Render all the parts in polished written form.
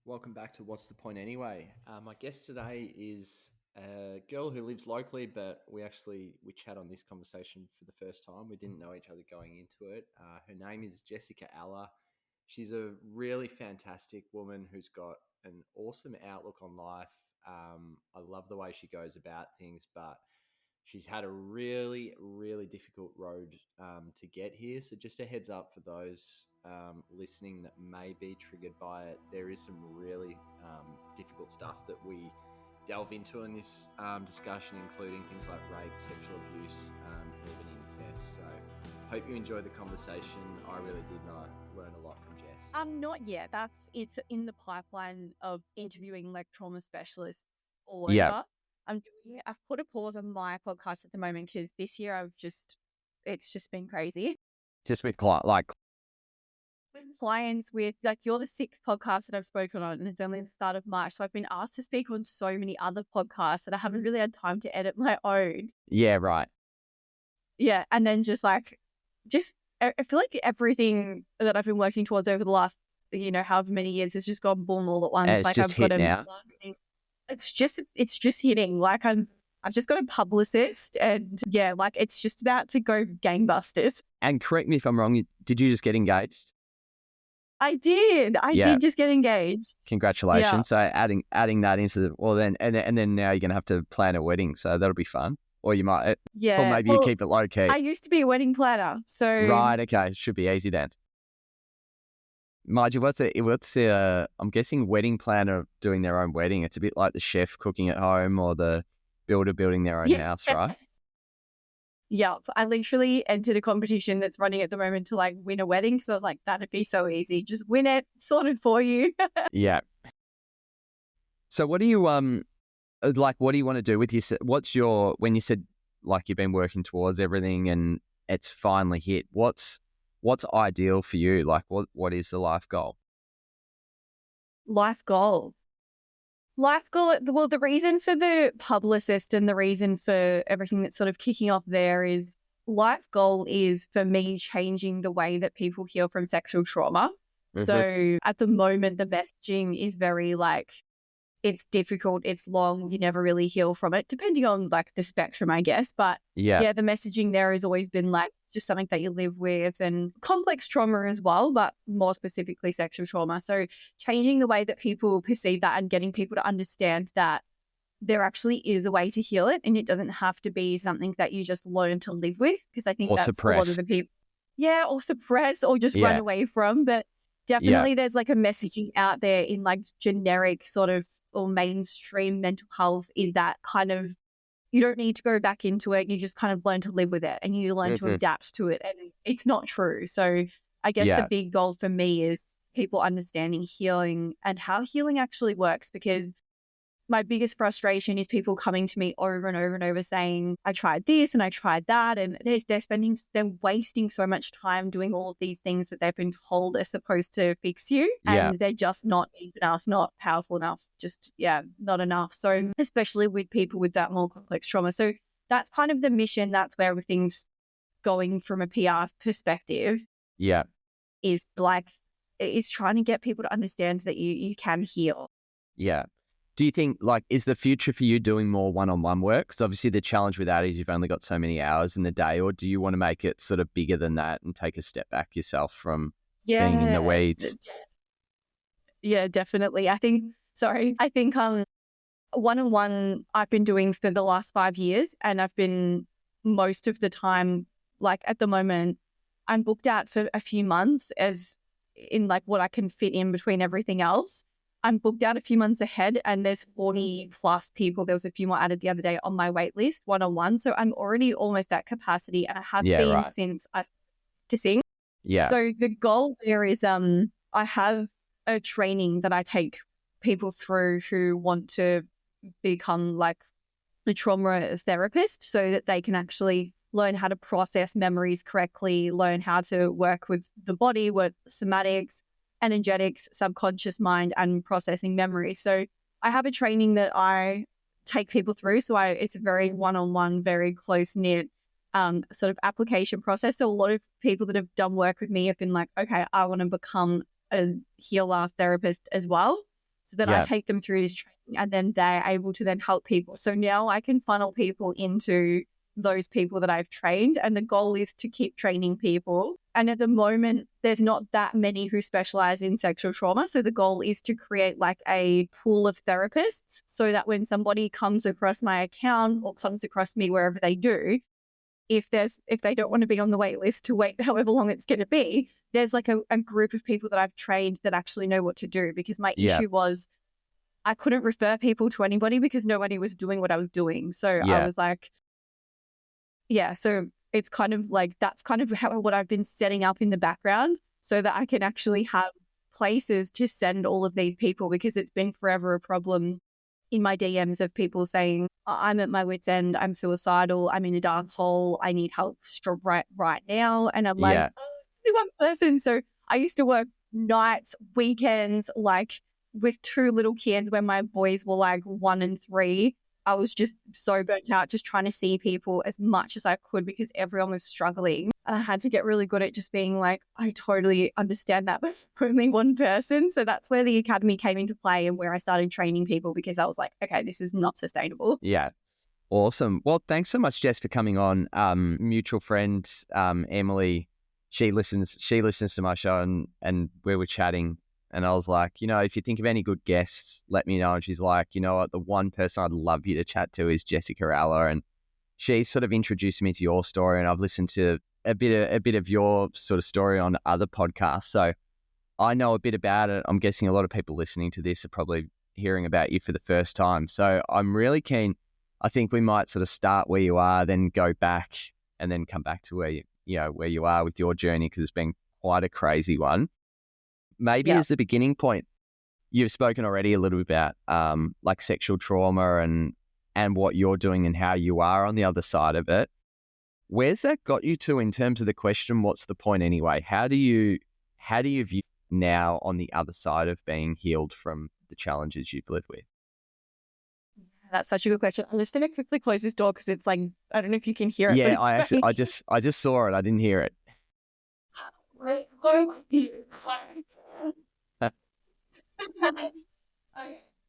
Welcome back to What's the Point Anyway? My guest today is a girl who lives locally, but we chat on this conversation for the first time. We didn't know each other going into it. Her name is Jessica Aller. She's a really fantastic woman who's got an awesome outlook on life. I love the way she goes about things, but she's had a really, really difficult road to get here. So just a heads up for those listening that may be triggered by it. There is some really difficult stuff that we delve into in this discussion, including things like rape, sexual abuse, even incest. So hope you enjoyed the conversation. I really did learn a lot from Jess. Not yet. It's in the pipeline of interviewing like trauma specialists all Yeah. over. I've put a pause on my podcast at the moment because this year it's just been crazy. Just with Clients, with like, you're the sixth podcast that I've spoken on, and it's only the start of March. So I've been asked to speak on so many other podcasts that I haven't really had time to edit my own. yeah, right. Yeah. And then I feel like everything that I've been working towards over the last, however many years has just gone boom all at once. And it's like just I've got hit now. It's just hitting. Like I've just got a publicist, and yeah, like it's just about to go gangbusters. And correct me if I'm wrong, did you just get engaged? I did. I did just get engaged. Congratulations. Yeah. So adding that into then now you're gonna have to plan a wedding, so that'll be fun. Or you might or maybe you keep it low key. I used to be a wedding planner, so right, okay. Should be easy then. Margie, I'm guessing wedding planner doing their own wedding. It's a bit like the chef cooking at home or the builder building their own house, right? Yep. I literally entered a competition that's running at the moment to like win a wedding. So I was like, that'd be so easy. Just win it, sorted for you. Yeah. So what do you what do you want to do with your, when you said like you've been working towards everything and it's finally hit, what's ideal for you? Like what is the life goal? Life goal. Well, the reason for the publicist and the reason for everything that's sort of kicking off there is life goal is for me changing the way that people heal from sexual trauma. Mm-hmm. So at the moment, the messaging is very like, it's difficult, it's long, you never really heal from it, depending on like the spectrum, I guess. But yeah, the messaging there has always been like just something that you live with, and complex trauma as well, but more specifically sexual trauma. So changing the way that people perceive that and getting people to understand that there actually is a way to heal it, and it doesn't have to be something that you just learn to live with, because I think that's suppress. A lot of the people. Yeah, or suppress or just run away from. But definitely there's like a messaging out there in like generic sort of or mainstream mental health is that kind of, you don't need to go back into it. You just kind of learn to live with it and you learn to adapt to it. And it's not true. So I guess the big goal for me is people understanding healing and how healing actually works, because my biggest frustration is people coming to me over and over and over saying, I tried this and I tried that. And they're wasting so much time doing all of these things that they've been told are supposed to fix you. And they're just not deep enough, not powerful enough, not enough. So especially with people with that more complex trauma. So that's kind of the mission. That's where everything's going from a PR perspective. Yeah. Is trying to get people to understand that you can heal. Yeah. Do you think, like, is the future for you doing more one-on-one work? Because obviously the challenge with that is you've only got so many hours in the day, or do you want to make it sort of bigger than that and take a step back yourself from being in the weeds? Yeah, definitely. I think one-on-one I've been doing for the last 5 years, and I've been most of the time, like at the moment, I'm booked out for a few months as in like what I can fit in between everything else. I'm booked out a few months ahead, and there's 40 plus people. There was a few more added the other day on my wait list, one-on-one. So I'm already almost at capacity, and I have been since I started to sing. Yeah. So the goal there is I have a training that I take people through who want to become like a trauma therapist, so that they can actually learn how to process memories correctly, learn how to work with the body, with somatics, energetics, subconscious mind, and processing memory. So I have a training that I take people through. So it's a very one-on-one, very close-knit sort of application process. So a lot of people that have done work with me have been like, okay, I want to become a healer therapist as well. so that I take them through this training, and then they're able to then help people. So now I can funnel people into those people that I've trained, and the goal is to keep training people. And at the moment, there's not that many who specialize in sexual trauma. So the goal is to create like a pool of therapists, so that when somebody comes across my account or comes across me wherever they do, if they don't want to be on the wait list to wait however long it's going to be, there's like a group of people that I've trained that actually know what to do. Because my issue was I couldn't refer people to anybody because nobody was doing what I was doing. So I was like, so it's kind of like, that's kind of what I've been setting up in the background, so that I can actually have places to send all of these people, because it's been forever a problem in my DMs of people saying, I'm at my wit's end, I'm suicidal, I'm in a dark hole, I need help right now. And I'm like, only one person. So I used to work nights, weekends, like with 2 little kids when my boys were like 1 and 3. I was just so burnt out, just trying to see people as much as I could because everyone was struggling. And I had to get really good at just being like, I totally understand that, but only one person. So that's where the academy came into play and where I started training people, because I was like, okay, this is not sustainable. Yeah. Awesome. Well, thanks so much, Jess, for coming on. Mutual friend, Emily, she listens to my show, and we were chatting. And I was like, if you think of any good guests, let me know. And she's like, you know what, the one person I'd love you to chat to is Jessica Alla. And she sort of introduced me to your story, and I've listened to a bit of your sort of story on other podcasts. So I know a bit about it. I'm guessing a lot of people listening to this are probably hearing about you for the first time. So I'm really keen. I think we might sort of start where you are, then go back, and then come back to where you are with your journey, because it's been quite a crazy one. Maybe as the beginning point, you've spoken already a little bit about like sexual trauma and what you're doing and how you are on the other side of it. Where's that got you to in terms of the question, what's the point anyway? How do you view now on the other side of being healed from the challenges you've lived with? That's such a good question. I'm just going to quickly close this door because it's like, I don't know if you can hear it. Yeah, but I just saw it. I didn't hear it.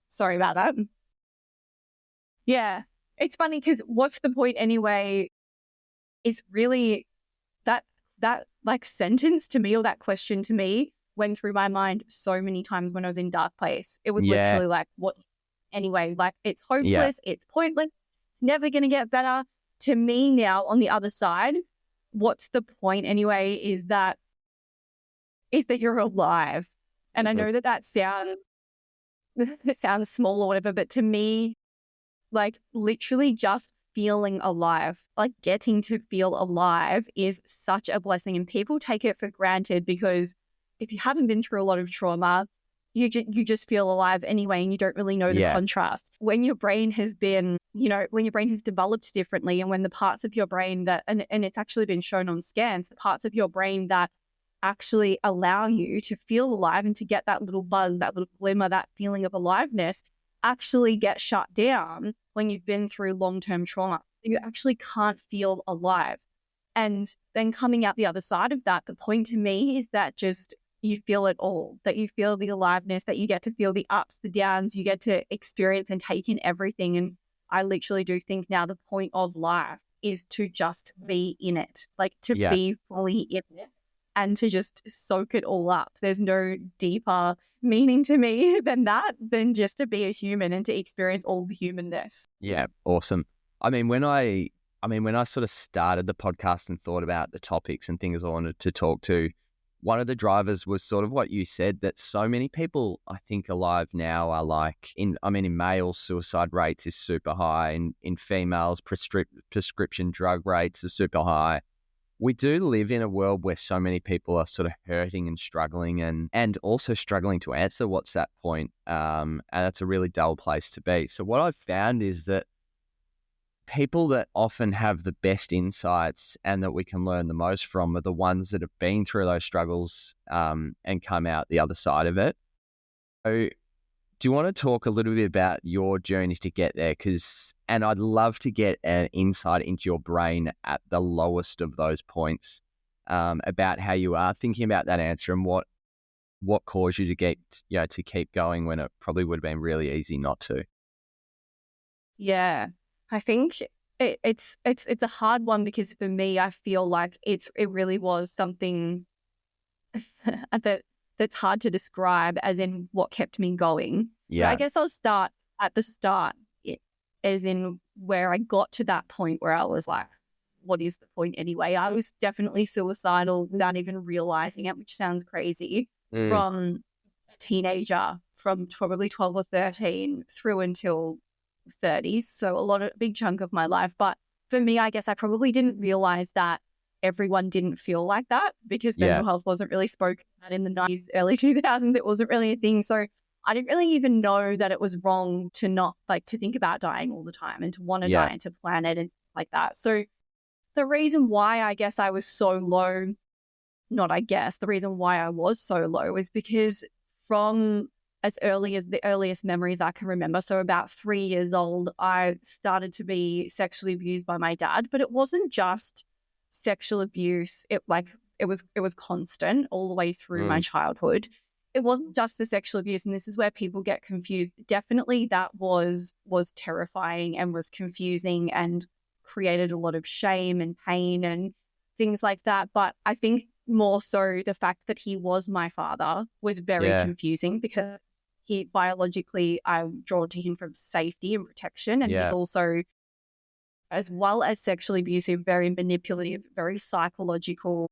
Sorry about that. Yeah, it's funny because what's the point anyway is really that like sentence to me, or that question to me, went through my mind so many times when I was in dark place. It was literally like, what anyway, like it's hopeless, it's pointless, it's never going to get better. To me now on the other side, what's the point anyway is that you're alive. And I know that sounds small or whatever, but to me, like literally just feeling alive, like getting to feel alive is such a blessing. And people take it for granted because if you haven't been through a lot of trauma, you just feel alive anyway, and you don't really know the contrast. When your brain has been, when your brain has developed differently, and when the parts of your brain that, and it's actually been shown on scans, the parts of your brain that actually allow you to feel alive and to get that little buzz, that little glimmer, that feeling of aliveness, actually get shut down when you've been through long-term trauma. You actually can't feel alive. And then coming out the other side of that, the point to me is that just you feel it all, that you feel the aliveness, that you get to feel the ups, the downs, you get to experience and take in everything. And I literally do think now the point of life is to just be in it, like to be fully in it and to just soak it all up. There's no deeper meaning to me than just to be a human and to experience all the humanness. Yeah, awesome. I mean, when I sort of started the podcast and thought about the topics and things I wanted to talk to, one of the drivers was sort of what you said, that so many people, I think, alive now are like, in males, suicide rates is super high. In females, prescription drug rates are super high. We do live in a world where so many people are sort of hurting and struggling and also struggling to answer what's that point. And that's a really dull place to be. So what I've found is that people that often have the best insights and that we can learn the most from are the ones that have been through those struggles and come out the other side of it. So do you want to talk a little bit about your journeys to get there? And I'd love to get an insight into your brain at the lowest of those points, about how you are thinking about that answer and what what caused you to to keep going when it probably would have been really easy not to? Yeah, I think it's a hard one because for me, I feel like it really was something that's hard to describe as in what kept me going. But I Yeah. guess I'll start at the start, as in where I got to that point where I was like, what is the point anyway? I was definitely suicidal without even realizing it, which sounds crazy, Mm. from a teenager, from probably 12 or 13 through until 30s. So big chunk of my life. But for me, I guess I probably didn't realize that everyone didn't feel like that because Yeah. mental health wasn't really spoken about in the 90s, early 2000s. It wasn't really a thing. So I didn't really even know that it was wrong to not to think about dying all the time and to want to Yeah. die and to plan it and like that. So the reason why I guess I was so low, the reason why I was so low is because from as early as the earliest memories I can remember, so about 3 years old, I started to be sexually abused by my dad. But it wasn't just sexual abuse. It was constant all the way through my childhood. It wasn't just the sexual abuse, and this is where people get confused. Definitely that was terrifying and was confusing and created a lot of shame and pain and things like that. But I think more so the fact that he was my father was very Yeah. confusing because he biologically, I'm drawn to him from safety and protection. And he's Yeah. also, as well as sexually abusive, very manipulative, very psychological,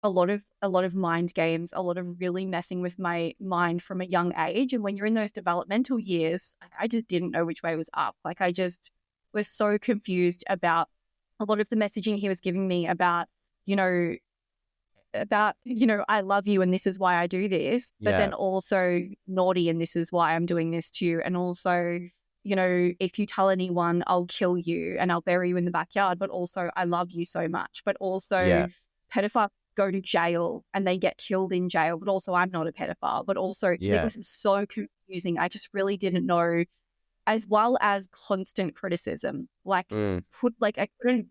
a lot of mind games, a lot of really messing with my mind from a young age. And when you're in those developmental years, I just didn't know which way was up. I just was so confused about a lot of the messaging he was giving me about, I love you and this is why I do this, but Yeah. then also naughty and this is why I'm doing this to you. And also, if you tell anyone, I'll kill you and I'll bury you in the backyard, but also I love you so much. But also Yeah. pedophiles go to jail and they get killed in jail, but also I'm not a pedophile. But also Yeah. it was so confusing. I just really didn't know, as well as constant criticism. I couldn't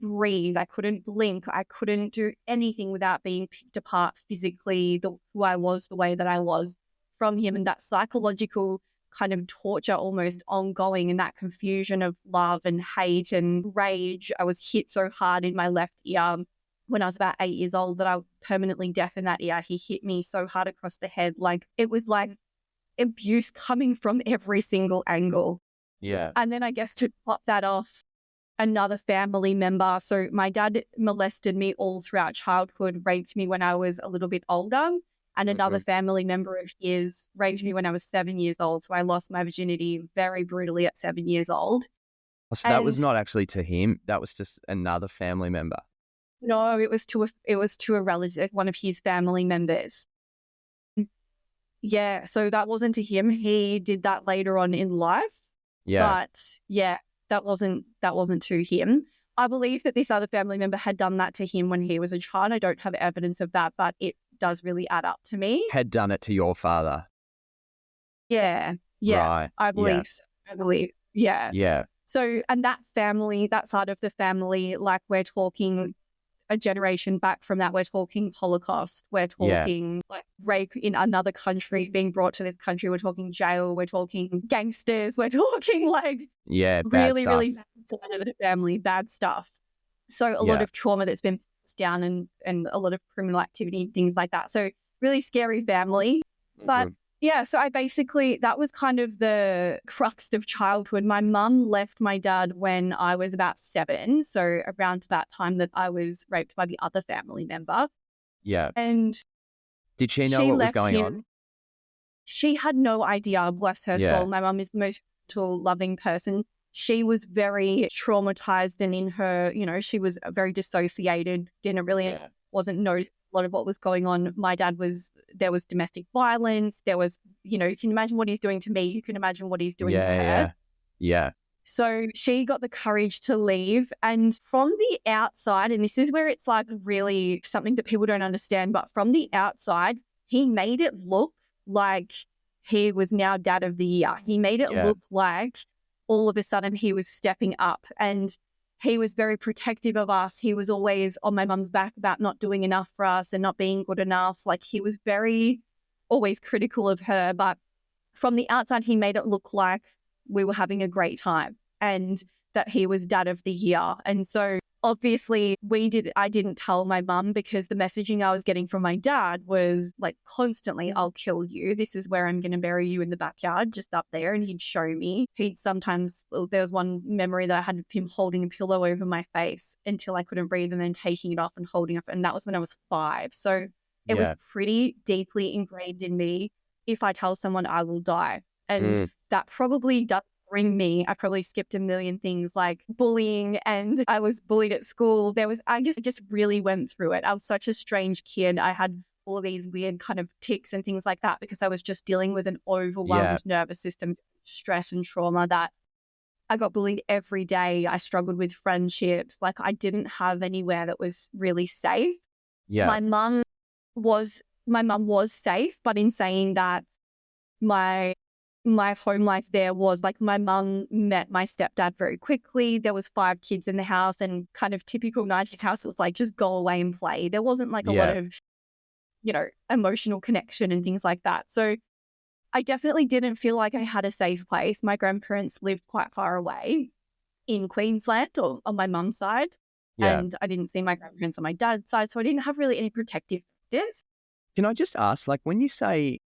breathe, I couldn't blink, I couldn't do anything without being picked apart physically, who I was, the way that I was from him, and that psychological kind of torture almost ongoing, and that confusion of love and hate and rage. I was hit so hard in my left ear when I was about 8 years old that I was permanently deaf in that ear. He hit me so hard across the head. It was like abuse coming from every single angle. Yeah. And then I guess to top that off, another family member. So my dad molested me all throughout childhood, raped me when I was a little bit older. And another family member of his raped me when I was 7 years old. So I lost my virginity very brutally at 7 years old. So that was not actually to him. That was just another family member. No, it was to a relative, one of his family members. Yeah, so that wasn't to him. He did that later on in life. Yeah. But yeah, that wasn't to him. I believe that this other family member had done that to him when he was a child. I don't have evidence of that, but it does really add up to me. Had done it to your father. Yeah. Right. I believe so. Yeah. Yeah. So, and that family, that side of the family, we're talking a generation back from that, we're talking Holocaust, we're talking rape in another country being brought to this country, we're talking jail, we're talking gangsters, we're talking bad really, stuff. really bad side of the family, bad stuff. So a lot of trauma that's been passed down and a lot of criminal activity, things like that. So really scary family. But yeah, so that was kind of the crux of childhood. My mum left my dad when I was about 7. So around that time that I was raped by the other family member. Yeah. And did she know what was going on? She had no idea, bless her soul. My mum is the most loving person. She was very traumatized and in her, she was very dissociated, didn't really, wasn't noticed a lot of what was going on. My dad there was domestic violence. There was, you can imagine what he's doing to me. You can imagine what he's doing to her. Yeah. So she got the courage to leave. And from the outside, and this is where it's really something that people don't understand, but from the outside, he made it look like he was now dad of the year. He made it look like all of a sudden he was stepping up, and he was very protective of us. He was always on my mum's back about not doing enough for us and not being good enough. He was very always critical of her, but from the outside, he made it look like we were having a great time and that he was dad of the year. And so obviously I didn't tell my mum because the messaging I was getting from my dad was like constantly, I'll kill you. This is where I'm going to bury you in the backyard, just up there. And he'd show me. He'd sometimes, there was one memory that I had of him holding a pillow over my face until I couldn't breathe and then taking it off and holding it. And that was when I was 5. So it was pretty deeply ingrained in me. If I tell someone, I will die. And that probably does bring me, I probably skipped a million things like bullying, and I was bullied at school. I just really went through it. I was such a strange kid. I had all these weird kind of tics and things like that because I was just dealing with an overwhelmed nervous system, stress and trauma that I got bullied every day. I struggled with friendships. Like I didn't have anywhere that was really safe. Yeah. My mum was safe, but in saying that, my home life there was like my mum met my stepdad very quickly. There was 5 kids in the house, and kind of typical 90s house was like, just go away and play. There wasn't like a lot of, emotional connection and things like that. So I definitely didn't feel like I had a safe place. My grandparents lived quite far away in Queensland or on my mum's side. Yeah. And I didn't see my grandparents on my dad's side. So I didn't have really any protective factors. Can I just ask, like, when you say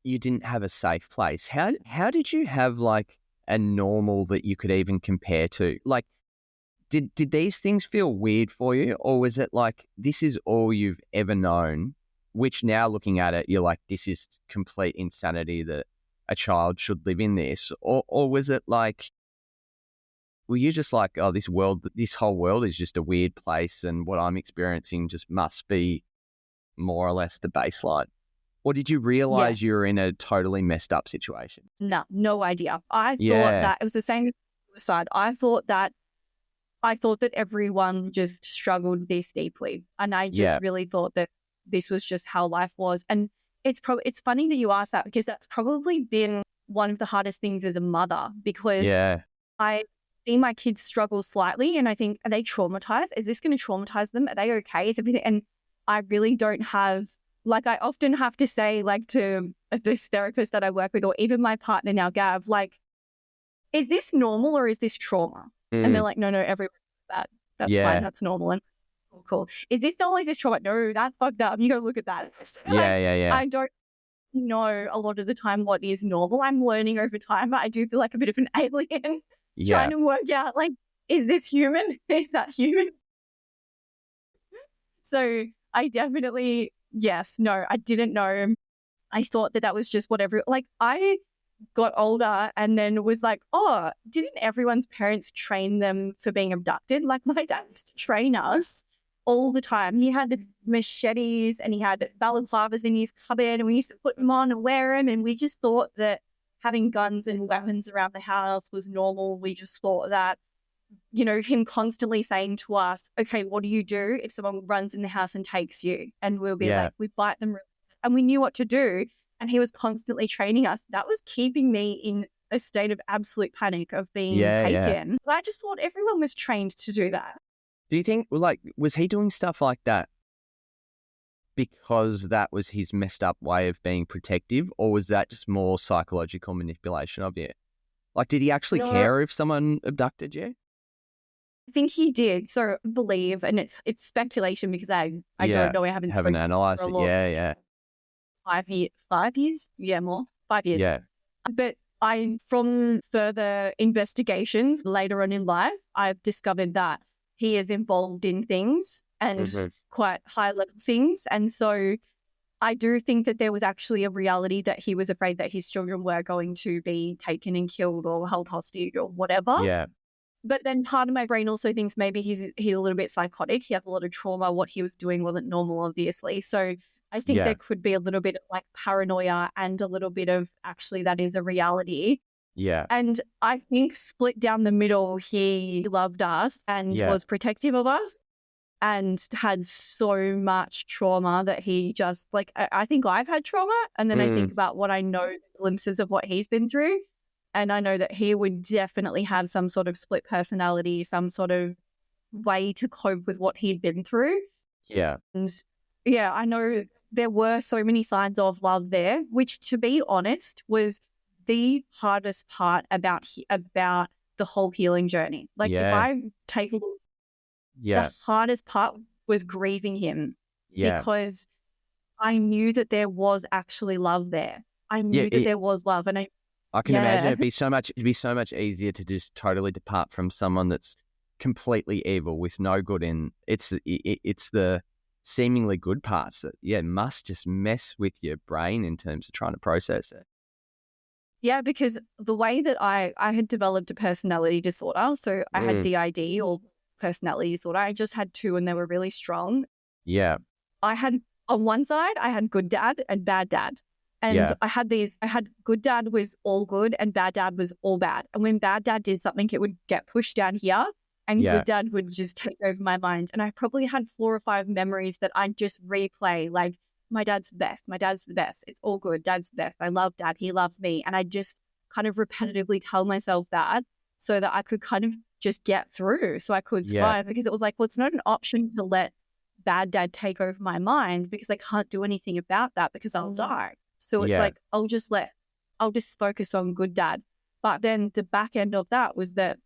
you didn't have a safe place, how did you have like a normal that you could even compare to? Like, did these things feel weird for you, or was it like this is all you've ever known, which now looking at it, you're like, this is complete insanity that a child should live in this? Or was it like, were you just like, oh, this whole world is just a weird place and what I'm experiencing just must be more or less the baseline? Or did you realize you were in a totally messed up situation? No idea. I thought that it was the same side. I thought that everyone just struggled this deeply. And I just really thought that this was just how life was. And it's funny that you asked that, because that's probably been one of the hardest things as a mother, because I see my kids struggle slightly and I think, are they traumatized? Is this going to traumatize them? Are they okay? Is everything? And I really don't have, like, I often have to say, like, to this therapist that I work with, or even my partner now, Gav, like, is this normal or is this trauma? And they're like, no, everyone does that. That's fine. That's normal. And cool. Is this normal? Is this trauma? No, that's fucked up. You got to look at that. So, I don't know a lot of the time what is normal. I'm learning over time, but I do feel like a bit of an alien trying to work out, like, is this human? Is that human? So I definitely, I didn't know. I thought that was just whatever. Like, I got older and then was like, oh, didn't everyone's parents train them for being abducted? Like, my dad used to train us all the time. He had machetes and he had balaclavas in his cupboard, and we used to put them on and wear them. And we just thought that having guns and weapons around the house was normal. We just thought that, him constantly saying to us, okay, what do you do if someone runs in the house and takes you? And we'll be like, we bite them. And we knew what to do. And he was constantly training us. That was keeping me in a state of absolute panic of being taken. But I just thought everyone was trained to do that. Do you think, like, was he doing stuff like that because that was his messed up way of being protective, or was that just more psychological manipulation of you? Like, did he actually care if someone abducted you? I think he did. So I believe, and it's speculation because I don't know. I haven't analysed it. 5 years? Yeah, more. 5 years. Yeah. But from further investigations later on in life, I've discovered that he is involved in things and quite high level things. And so I do think that there was actually a reality that he was afraid that his children were going to be taken and killed or held hostage or whatever. Yeah. But then part of my brain also thinks maybe he's a little bit psychotic. He has a lot of trauma. What he was doing wasn't normal, obviously. So I think there could be a little bit of like paranoia and a little bit of actually that is a reality. Yeah. And I think split down the middle, he loved us and was protective of us and had so much trauma that he just, like, I think I've had trauma. And then I think about what I know, glimpses of what he's been through. And I know that he would definitely have some sort of split personality, some sort of way to cope with what he'd been through. Yeah. And I know there were so many signs of love there, which, to be honest, was the hardest part about the whole healing journey. Like, if I take a look, the hardest part was grieving him because I knew that there was actually love there. I knew that there was love, and I can imagine it'd be so much easier to just totally depart from someone that's completely evil with no good in. It's the seemingly good parts that must just mess with your brain in terms of trying to process it. Yeah, because the way that I had developed a personality disorder, so I had DID, or personality disorder. I just had two, and they were really strong. Yeah. I had, on one side, I had good dad and bad dad. And I had good dad was all good and bad dad was all bad. And when bad dad did something, it would get pushed down here, and good dad would just take over my mind. And I probably had 4 or 5 memories that I'd just replay, like, my dad's the best. My dad's the best. It's all good. Dad's the best. I love dad. He loves me. And I just kind of repetitively tell myself that so that I could kind of just get through, so I could survive, because it was like, well, it's not an option to let bad dad take over my mind, because I can't do anything about that because I'll die. So it's like, I'll just focus on good dad. But then the back end of that was that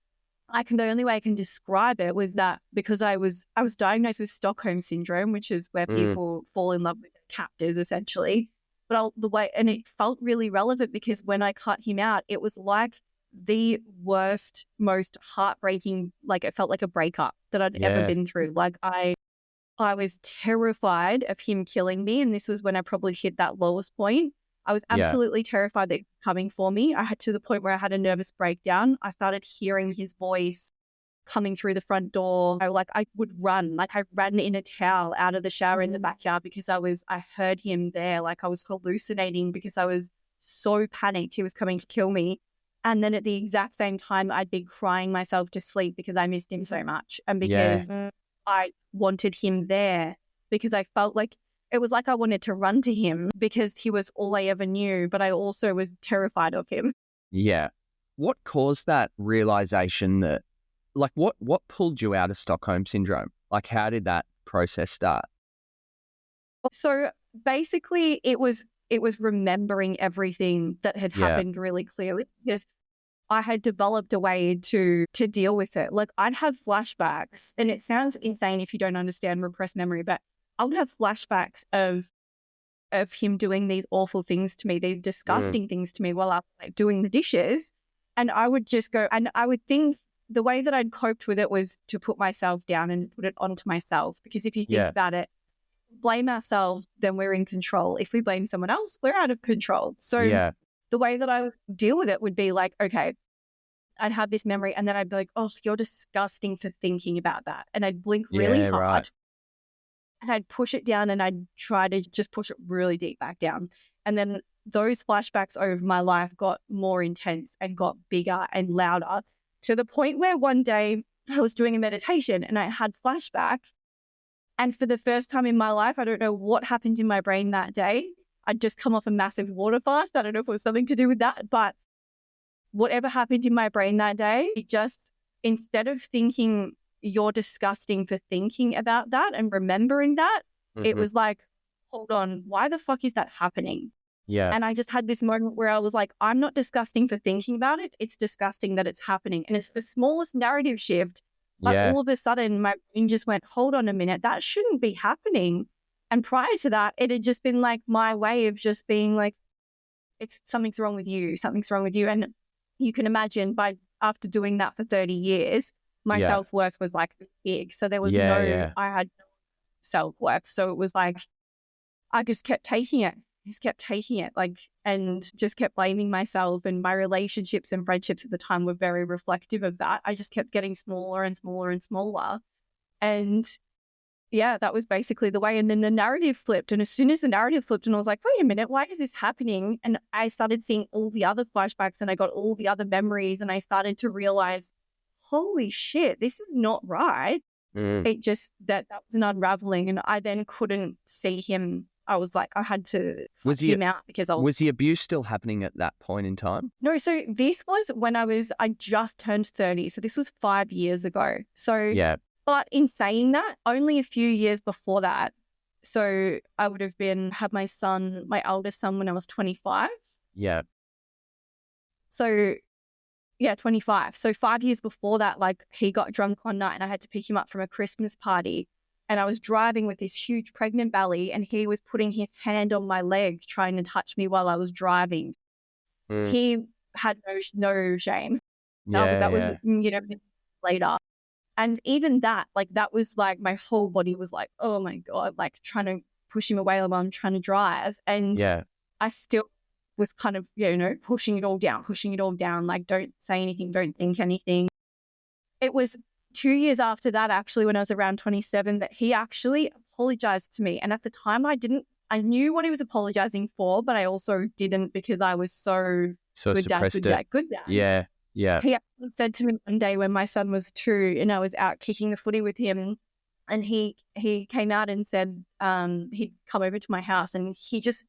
the only way I can describe it was that because I was diagnosed with Stockholm syndrome, which is where people fall in love with their captors, essentially. But and it felt really relevant, because when I cut him out, it was like the worst, most heartbreaking, like, it felt like a breakup that I'd ever been through. Like, I was terrified of him killing me, and this was when I probably hit that lowest point. I was absolutely terrified that he was coming for me. I had, to the point where I had a nervous breakdown. I started hearing his voice coming through the front door. I would run. Like, I ran in a towel out of the shower in the backyard, because I heard him there. Like, I was hallucinating because I was so panicked he was coming to kill me. And then at the exact same time, I'd be crying myself to sleep because I missed him so much, and because I wanted him there, because I felt like it was like I wanted to run to him because he was all I ever knew, but I also was terrified of him. Yeah. What caused that realization that, like, what pulled you out of Stockholm syndrome? Like, how did that process start? So basically it was remembering everything that had happened really clearly, because I had developed a way to deal with it. Like, I'd have flashbacks, and it sounds insane if you don't understand repressed memory, but I would have flashbacks of him doing these awful things to me, these disgusting things to me while I was, like, doing the dishes. And I would just go, and I would think the way that I'd coped with it was to put myself down and put it onto myself. Because if you think about it, blame ourselves, then we're in control. If we blame someone else, we're out of control. So the way that I would deal with it would be like, okay, I'd have this memory, and then I'd be like, oh, you're disgusting for thinking about that. And I'd blink really hard. And I'd push it down, and I'd try to just push it really deep back down. And then those flashbacks over my life got more intense and got bigger and louder, to the point where one day I was doing a meditation and I had flashback. And for the first time in my life, I don't know what happened in my brain that day. I'd just come off a massive water fast. I don't know if it was something to do with that, but whatever happened in my brain that day, it just, instead of thinking you're disgusting for thinking about that and remembering that, it was like, hold on, why the fuck is that happening? Yeah. And I just had this moment where I was like, I'm not disgusting for thinking about it. It's disgusting that it's happening. And it's the smallest narrative shift. But all of a sudden, my brain just went, hold on a minute, that shouldn't be happening. And prior to that, it had just been like my way of just being like, something's wrong with you. Something's wrong with you. And you can imagine, after doing that for 30 years, my self-worth was like big. So there was I had no self-worth. So it was like, I just kept taking it. Like, and just kept blaming myself, and my relationships and friendships at the time were very reflective of that. I just kept getting smaller and smaller and smaller. And that was basically the way. And then the narrative flipped. And as soon as the narrative flipped, and I was like, wait a minute, why is this happening? And I started seeing all the other flashbacks, and I got all the other memories, and I started to realize, holy shit, this is not right. It just, that was an unraveling. And I then couldn't see him. I was like, I had to cut him out, because was the abuse still happening at that point in time? No, so this was when I just turned 30. So this was 5 years ago. So, but in saying that, only a few years before that, So I would have had my eldest son when I was 25. Yeah. So yeah, 25. So 5 years before that, like he got drunk one night and I had to pick him up from a Christmas party. And I was driving with this huge pregnant belly and he was putting his hand on my leg trying to touch me while I was driving. He had no shame. That was, later. And even that, like, that was like my whole body was like, oh my God, like trying to push him away while I'm trying to drive. And I still was kind of, pushing it all down, like, don't say anything, don't think anything. It was 2 years after that, actually, when I was around 27, that he actually apologized to me. And at the time I knew what he was apologizing for, but I also didn't because I was so good dad. Yeah. Yeah. He actually said to me one day when my son was 2 and I was out kicking the footy with him, and he came out and said he'd come over to my house and he just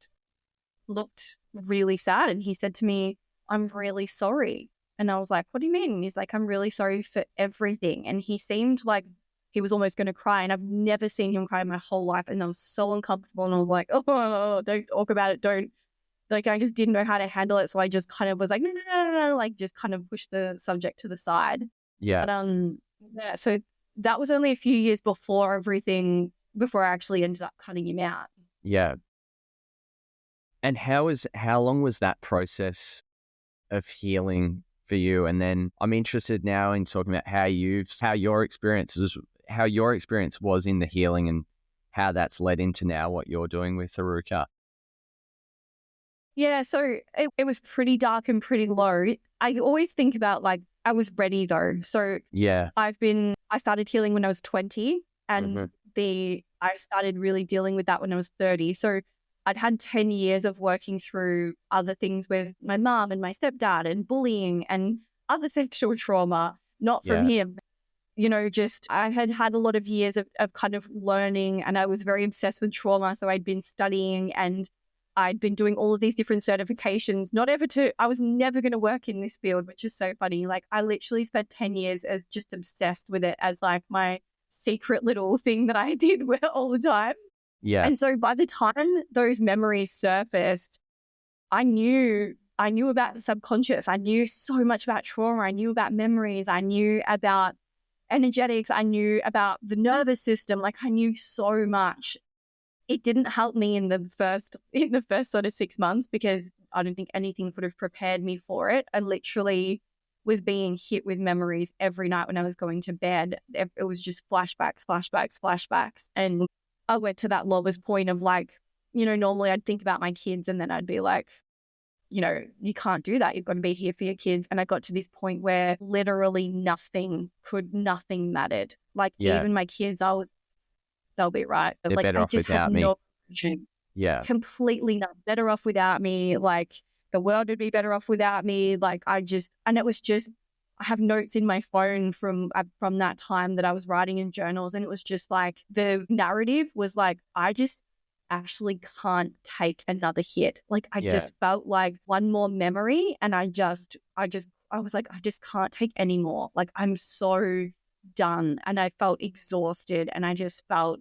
looked really sad and he said to me, I'm really sorry. And I was like, what do you mean? And he's like, I'm really sorry for everything. And he seemed like he was almost going to cry, and I've never seen him cry in my whole life, and I was so uncomfortable, and I was like, oh, don't talk about it, don't. Like, I just didn't know how to handle it. So I just kind of was like, no, like just kind of pushed the subject to the side. Yeah. But, so that was only a few years before I actually ended up cutting him out. Yeah. And how long was that process of healing for you? And then I'm interested now in talking about how your experience was in the healing and how that's led into now what you're doing with Aruka. Yeah, so it was pretty dark and pretty low. I always think about, like, I was ready though. So yeah, I started healing when I was 20, and I started really dealing with that when I was 30. So I'd had 10 years of working through other things with my mom and my stepdad and bullying and other sexual trauma, not from him. Just I had a lot of years of kind of learning, and I was very obsessed with trauma. So I'd been studying and I'd been doing all of these different certifications, I was never going to work in this field, which is so funny. Like, I literally spent 10 years as just obsessed with it as like my secret little thing that I did with all the time. Yeah. And so by the time those memories surfaced, I knew about the subconscious. I knew so much about trauma. I knew about memories. I knew about energetics. I knew about the nervous system. Like, I knew so much. It didn't help me in the first sort of 6 months because I don't think anything could have prepared me for it. I literally was being hit with memories every night when I was going to bed. It was just flashbacks. And I went to that lowest point of, like, normally I'd think about my kids and then I'd be like, you can't do that. You've got to be here for your kids. And I got to this point where literally nothing mattered. Like, even my kids, they'll be right. But, they're like, better off without me. Completely not better off without me. Like, the world would be better off without me. Like, and it was just, I have notes in my phone from that time that I was writing in journals. And it was just like, the narrative was like, I just actually can't take another hit. Like, I just felt like one more memory. And I was like, I just can't take any more. Like, I'm so done. And I felt exhausted, and I just felt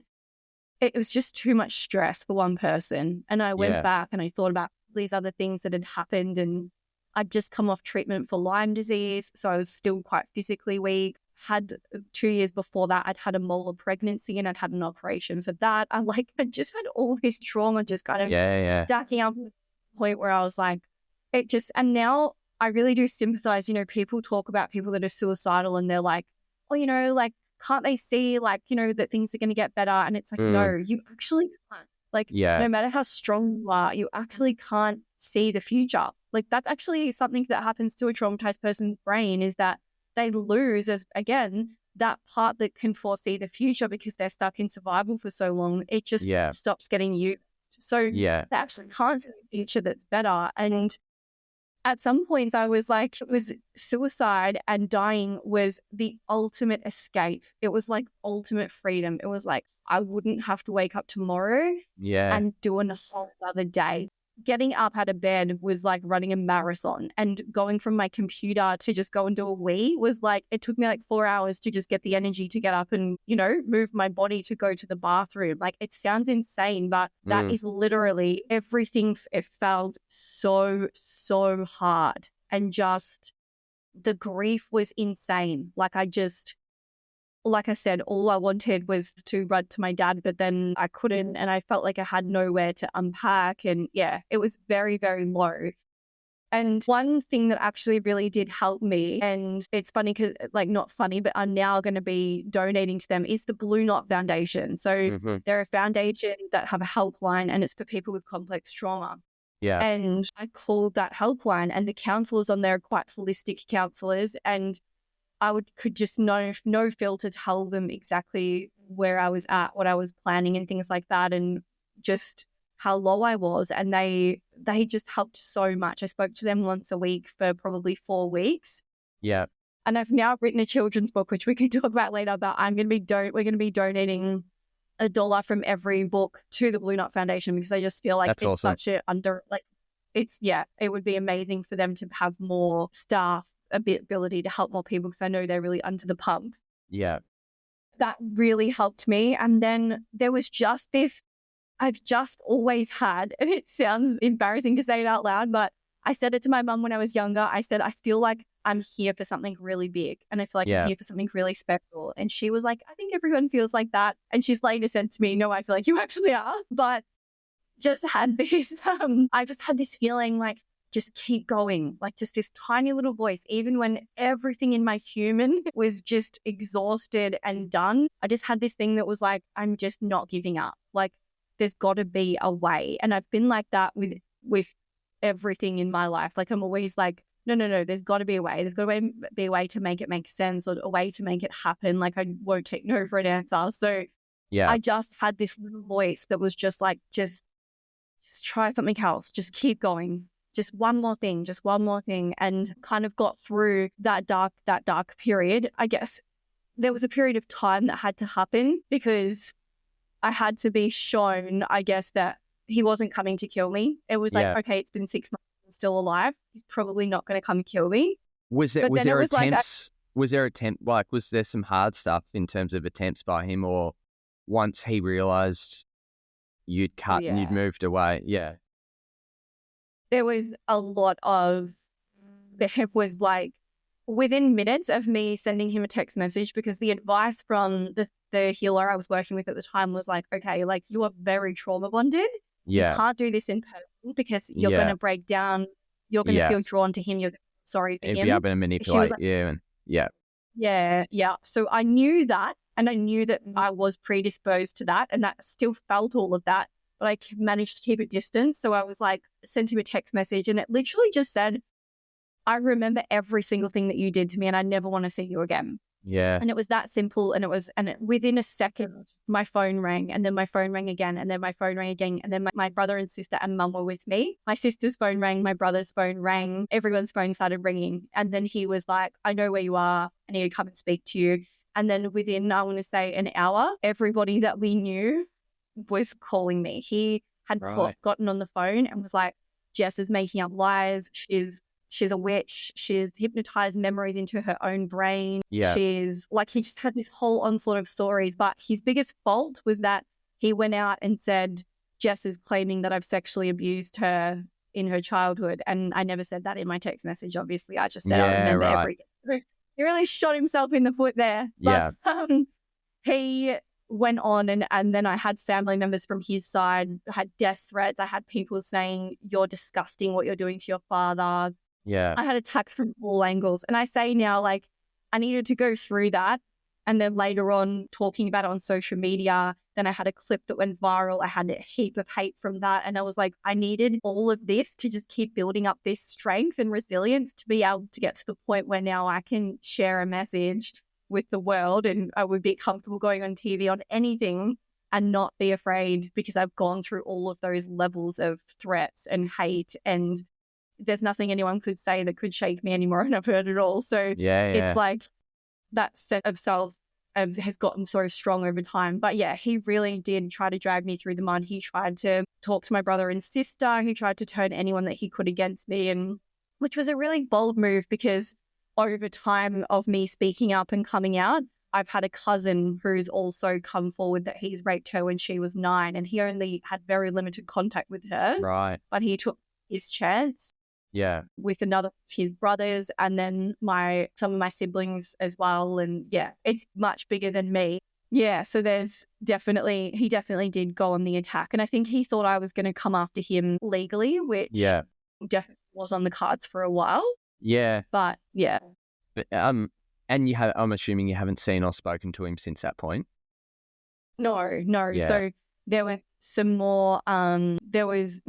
it was just too much stress for one person. And I went back and I thought about these other things that had happened, and I'd just come off treatment for Lyme disease, so I was still quite physically weak. Had 2 years before that, I'd had a molar pregnancy and I'd had an operation for that. I just had all this trauma just kind of stacking up to the point where I was like, and now I really do sympathize. People talk about people that are suicidal and they're like, oh, like, can't they see, like, that things are going to get better? And it's like, no, you actually can't. Like, no matter how strong you are, you actually can't see the future. Like, that's actually something that happens to a traumatized person's brain, is that they lose, that part that can foresee the future because they're stuck in survival for so long. It just stops getting used. So they actually can't see the future that's better. And at some points I was like, it was suicide and dying was the ultimate escape. It was like ultimate freedom. It was like, I wouldn't have to wake up tomorrow and do a whole other day. getting up out of bed was like running a marathon, and going from my computer to just go and do a wee was like, it took me like 4 hours to just get the energy to get up and, move my body to go to the bathroom. Like, it sounds insane, but that is literally everything. It felt so, so hard, and just the grief was insane. Like I said, all I wanted was to run to my dad, but then I couldn't, and I felt like I had nowhere to unpack. And yeah, it was very, very low. And one thing that actually really did help me, and it's funny because, like, not funny, but I'm now going to be donating to them, is the Blue Knot Foundation. So they're a foundation that have a helpline, and it's for people with complex trauma. Yeah. And I called that helpline, and the counselors on there are quite holistic counselors, and I could just no filter tell them exactly where I was at, what I was planning and things like that, and just how low I was. And they just helped so much. I spoke to them once a week for probably 4 weeks. Yeah. And I've now written a children's book, which we can talk about later, but we're going to be donating $1 from every book to the Blue Knot Foundation, because I just feel like That's it's awesome. such it would be amazing for them to have more staff, ability to help more people, because I know they're really under the pump. Yeah. That really helped me. And then there was just this, I've just always had, and it sounds embarrassing to say it out loud, but I said it to my mum when I was younger. I said, I feel like I'm here for something really big, and I feel like I'm here for something really special. And she was like, I think everyone feels like that. And she's later said to me, no, I feel like you actually are. But just had this, I just had this feeling like, just keep going, like just this tiny little voice, even when everything in my human was just exhausted and done. I just had this thing that was like, I'm just not giving up. Like, there's got to be a way. And I've been like that with everything in my life. Like, I'm always like, no, there's got to be a way. There's got to be a way to make it make sense, or a way to make it happen. Like, I won't take no for an answer. So Yeah. I just had this little voice that was just like, just try something else. Just keep going. Just one more thing, and kind of got through that dark period. I guess there was a period of time that had to happen, because I had to be shown, I guess, that he wasn't coming to kill me. It was like, okay, it's been 6 months, I'm still alive. He's probably not going to come kill me. Was there some hard stuff in terms of attempts by him, or once he realized you'd cut and you'd moved away? Yeah. There was a lot of, it was like within minutes of me sending him a text message, because the advice from the healer I was working with at the time was like, okay, like, you are very trauma bonded. Yeah. You can't do this in person, because you're going to break down. You're going to feel drawn to him. You're sorry for him. He'd be able to manipulate like, you. And yeah. So I knew that, and I knew that I was predisposed to that, and that still felt all of that. But I managed to keep it distant. So I was like, sent him a text message, and it literally just said, I remember every single thing that you did to me, and I never want to see you again. Yeah. And it was that simple. And within a second, my phone rang, and then my phone rang again, and then my phone rang again. And then my brother and sister and mum were with me. My sister's phone rang, my brother's phone rang, everyone's phone started ringing. And then he was like, I know where you are. I need to come and speak to you. And then within, I want to say, an hour, everybody that we knew was calling me. He had gotten on the phone and was like, Jess is making up lies. She's a witch. She's hypnotized memories into her own brain. Yeah. She's like, he just had this whole onslaught of stories. But his biggest fault was that he went out and said, Jess is claiming that I've sexually abused her in her childhood. And I never said that in my text message, obviously. I just said, I remember everything. He really shot himself in the foot there. But, he went on, and then I had family members from his side, I had death threats. I had people saying, you're disgusting what you're doing to your father. Yeah. I had attacks from all angles. And I say now, like, I needed to go through that. And then later on, talking about it on social media, then I had a clip that went viral. I had a heap of hate from that. And I was like, I needed all of this to just keep building up this strength and resilience to be able to get to the point where now I can share a message with the world, and I would be comfortable going on TV, on anything, and not be afraid, because I've gone through all of those levels of threats and hate, and there's nothing anyone could say that could shake me anymore, and I've heard it all. So it's like that sense of self has gotten so strong over time. But yeah, he really did try to drag me through the mud. He tried to talk to my brother and sister. He tried to turn anyone that he could against me, and which was a really bold move because over time of me speaking up and coming out, I've had a cousin who's also come forward that he's raped her when she was 9, and he only had very limited contact with her. Right. But he took his chance. Yeah. With another of his brothers, and then some of my siblings as well. And yeah, it's much bigger than me. Yeah, so he definitely did go on the attack. And I think he thought I was going to come after him legally, which definitely was on the cards for a while. Yeah. But yeah. But, and I'm assuming you haven't seen or spoken to him since that point? No. Yeah. So there was some more, there was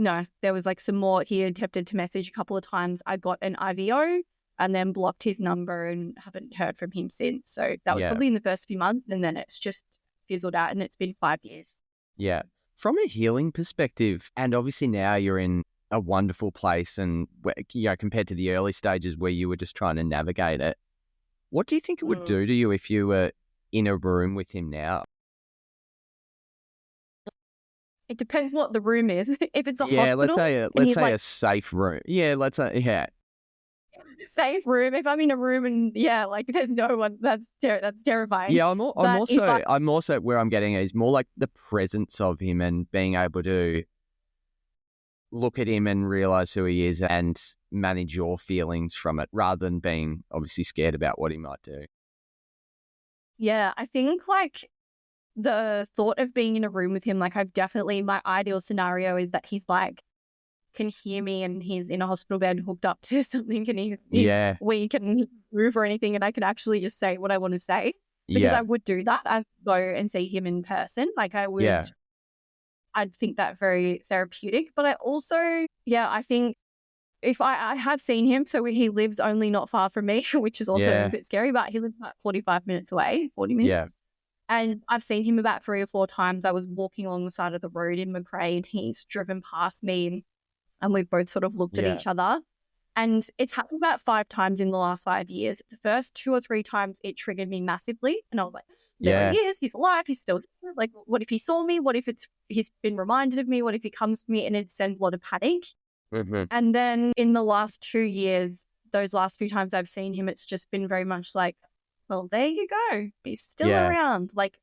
like some more. He attempted to message a couple of times. I got an IVO and then blocked his number and haven't heard from him since. So that was probably in the first few months, and then it's just fizzled out, and it's been 5 years. Yeah. From a healing perspective, and obviously now you're in a wonderful place, and compared to the early stages where you were just trying to navigate it, what do you think it would do to you if you were in a room with him now? It depends what the room is. If it's a hospital, let's say a safe room. Safe room. If I'm in a room and there's no one, that's terrifying. Yeah, I'm also where I'm getting at is more like the presence of him and being able to look at him and realize who he is and manage your feelings from it, rather than being obviously scared about what he might do. Yeah, I think like the thought of being in a room with him, like my ideal scenario is that he's like, can hear me and he's in a hospital bed hooked up to something, and he's weak and move or anything, and I can actually just say what I want to say, because I would do that. I'd go and see him in person. Like I would, I'd think that very therapeutic. But I also, I think if I have seen him, so he lives only not far from me, which is also a bit scary, but he lives about 45 minutes away, 40 minutes. Yeah. And I've seen him about 3 or 4 times. I was walking along the side of the road in Macrae, and he's driven past me, and we've both sort of looked at each other. And it's happened about 5 times in the last 5 years. The first 2 or 3 times it triggered me massively. And I was like, there he is. He's alive. He's still here. Like, what if he saw me? What if he's been reminded of me? What if he comes to me? And it sends a lot of panic. Mm-hmm. And then in the last 2 years, those last few times I've seen him, it's just been very much like, well, there you go. He's still around. Like,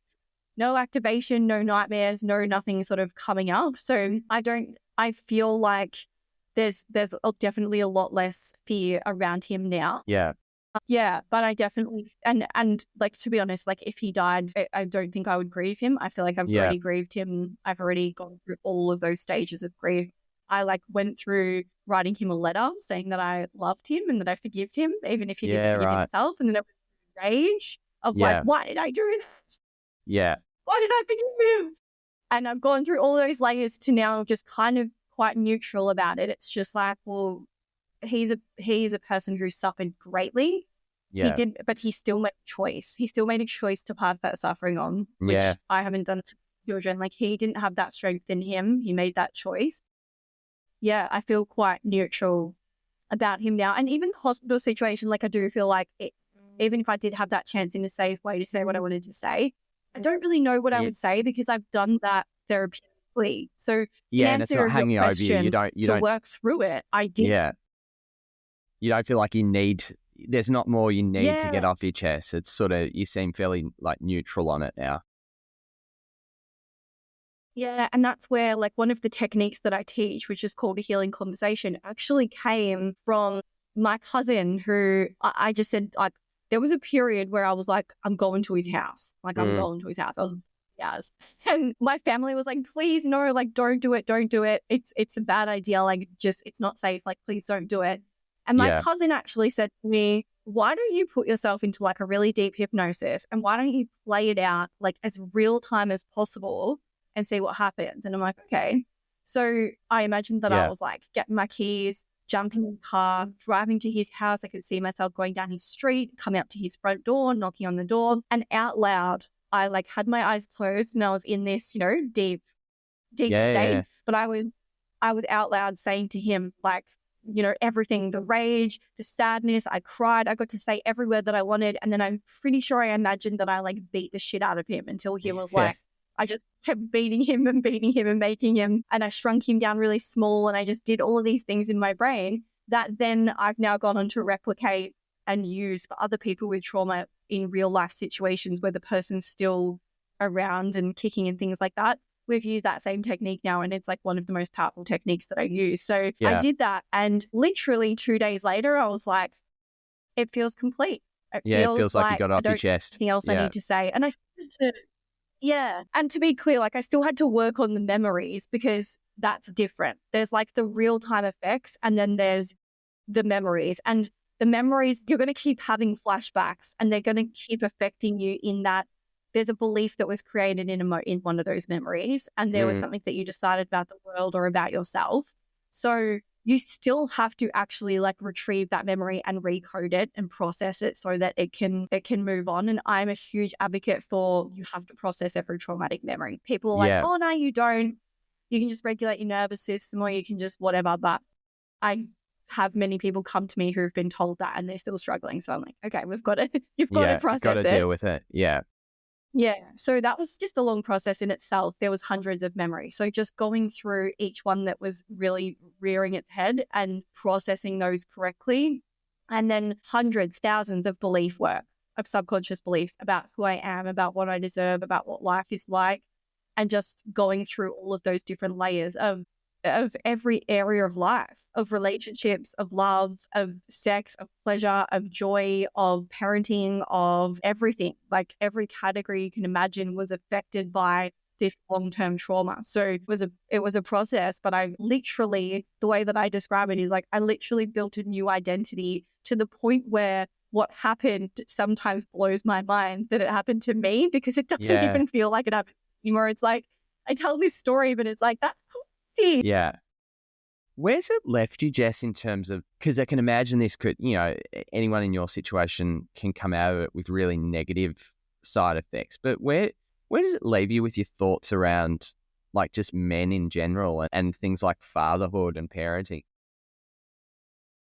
no activation, no nightmares, no nothing sort of coming up. So I feel like there's definitely a lot less fear around him now. Yeah. But I definitely, and like, to be honest, like if he died, I don't think I would grieve him. I feel like I've already grieved him. I've already gone through all of those stages of grief. I like went through writing him a letter saying that I loved him and that I forgive him, even if he didn't forgive himself. And then it was rage of like, why did I do that? Yeah. Why did I forgive him? And I've gone through all those layers to now just kind of quite neutral about it. It's just like, well, he's a person who suffered greatly. Yeah. He did, but he still made a choice. He still made a choice to pass that suffering on, which I haven't done to children. Like, he didn't have that strength in him. He made that choice. Yeah, I feel quite neutral about him now. And even the hospital situation, like I do feel like even if I did have that chance in a safe way to say what I wanted to say, I don't really know what I would say because I've done that therapeutically. So and it's not hanging over you. You don't work through it. I did. Yeah. You don't feel like there's not more you need to get off your chest. It's sort of, you seem fairly like neutral on it now. Yeah, and that's where like one of the techniques that I teach, which is called a healing conversation, actually came from my cousin who I just said, like, there was a period where I was like, I'm going to his house. Like, I'm going to his house. I was, and my family was like, please, no, like, don't do it. Don't do it. It's a bad idea. Like, just, it's not safe. Like, please don't do it. And my cousin actually said to me, why don't you put yourself into like a really deep hypnosis and why don't you play it out like as real time as possible and see what happens? And I'm like, okay. So I imagined that I was like getting my keys, jumping in the car, driving to his house. I could see myself going down his street, coming up to his front door, knocking on the door, and out loud, I like had my eyes closed and I was in this, deep state. But I was out loud saying to him, like, everything, the rage, the sadness. I cried. I got to say every word that I wanted. And then I'm pretty sure I imagined that I like beat the shit out of him until he was like, I just kept beating him and making him. And I shrunk him down really small. And I just did all of these things in my brain that then I've now gone on to replicate and use for other people with trauma in real life situations where the person's still around and kicking and things like that. We've used that same technique now, and it's like one of the most powerful techniques that I use. So I did that, and literally 2 days later, I was like, it feels complete. It feels like you got off your chest. Anything else I need to say. And I started to, and to be clear, like I still had to work on the memories because that's different. There's like the real time effects, and then there's the memories. And the memories, you're going to keep having flashbacks, and they're going to keep affecting you in that there's a belief that was created in one of those memories, and there was something that you decided about the world or about yourself. So you still have to actually like retrieve that memory and recode it and process it so that it can move on. And I'm a huge advocate for you have to process every traumatic memory. People are like, oh no, you don't. You can just regulate your nervous system, or you can just whatever. But I have many people come to me who have been told that and they're still struggling. So I'm like, okay, you've got to process it. Got to deal with it. Yeah. So that was just a long process in itself. There was hundreds of memories. So just going through each one that was really rearing its head and processing those correctly. And then hundreds, thousands of belief work, of subconscious beliefs about who I am, about what I deserve, about what life is like. And just going through all of those different layers of every area of life, of relationships, of love, of sex, of pleasure, of joy, of parenting, of everything. Like every category you can imagine was affected by this long-term trauma. So it was a process, but I literally, the way that I describe it is like I literally built a new identity to the point where what happened sometimes blows my mind that it happened to me, because it doesn't even feel like it happened anymore. It's like I tell this story, but it's like, that's cool. Yeah. Where's it left you, Jess, in terms of, because I can imagine this could, anyone in your situation can come out of it with really negative side effects, but where does it leave you with your thoughts around like just men in general and things like fatherhood and parenting?